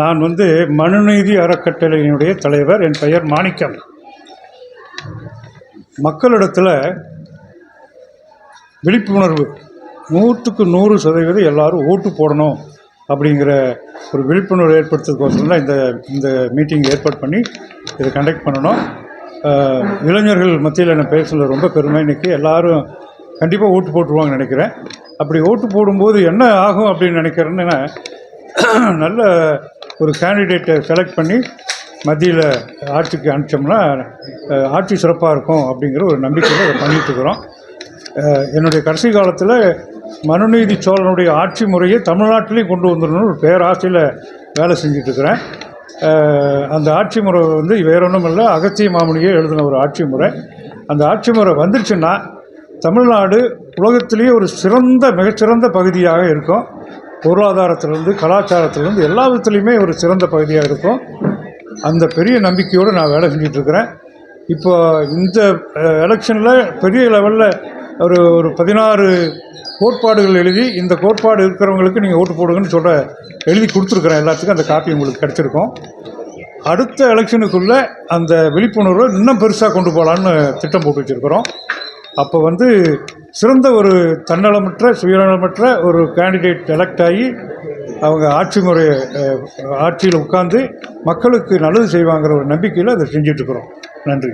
நான் மனுநீதி அறக்கட்டளையினுடைய தலைவர். என் பெயர் மாணிக்கம். மக்களிடத்தில் விழிப்புணர்வு 100% எல்லாரும் ஓட்டு போடணும் அப்படிங்கிற ஒரு விழிப்புணர்வு ஏற்படுத்துறதுக்கோசரம் தான் இந்த மீட்டிங் ஏற்பாடு பண்ணி இதை கண்டக்ட் பண்ணணும். இளைஞர்கள் மத்தியில் என்ன பேசுகிறது ரொம்ப பெருமை. இன்றைக்கி எல்லோரும் கண்டிப்பாக ஓட்டு போட்டுருவாங்கன்னு நினைக்கிறேன். அப்படி ஓட்டு போடும்போது என்ன ஆகும் அப்படின்னு நினைக்கிறேன்னா, நல்ல ஒரு கேண்டிடேட்டை செலக்ட் பண்ணி மத்தியில் ஆட்சிக்கு அனுப்பிச்சோம்னா ஆட்சி சிறப்பாக இருக்கும் அப்படிங்கிற ஒரு நம்பிக்கையில் அதை பண்ணிகிட்ருக்குறோம். என்னுடைய கடைசி காலத்தில் மனுநீதி சோழனுடைய ஆட்சி முறையை தமிழ்நாட்டிலையும் கொண்டு வந்துடணும்னு ஒரு பேராசையில் வேலை செஞ்சிட்ருக்கிறேன். அந்த ஆட்சி முறை வேறு ஒன்றும் இல்லை, அகத்திய மாமுனியே எழுதின ஒரு ஆட்சி முறை. அந்த ஆட்சி முறை வந்துருச்சுன்னா தமிழ்நாடு உலகத்திலேயே ஒரு மிகச்சிறந்த பகுதியாக இருக்கும். பொருளாதாரத்திலிருந்து கலாச்சாரத்திலிருந்து எல்லா விதத்துலேயுமே ஒரு சிறந்த பகுதியாக இருக்கும். அந்த பெரிய நம்பிக்கையோடு நான் வேலை செஞ்சிட்ருக்கிறேன். இப்போ இந்த எலெக்ஷனில் பெரிய லெவலில் ஒரு 16 கோட்பாடுகள் எழுதி, இந்த கோட்பாடு இருக்கிறவங்களுக்கு நீங்கள் ஓட்டு போடுங்கன்னு எழுதி கொடுத்துருக்குறேன். எல்லாத்துக்கும் அந்த காப்பி உங்களுக்கு கிடச்சிருக்கோம். அடுத்த எலெக்ஷனுக்குள்ளே அந்த விழிப்புணர்வை இன்னும் பெருசாக கொண்டு போகலான்னு திட்டம் போட்டு வச்சுருக்கிறோம். அப்போ சிறந்த ஒரு தன்னலமற்ற சுயநலமற்ற ஒரு கேண்டிடேட் எலெக்ட் ஆகி அவங்க ஆட்சியில் உட்கார்ந்து மக்களுக்கு நல்லது செய்வாங்கிற ஒரு நம்பிக்கையில் அதை செஞ்சிட்ருக்குறோம். நன்றி.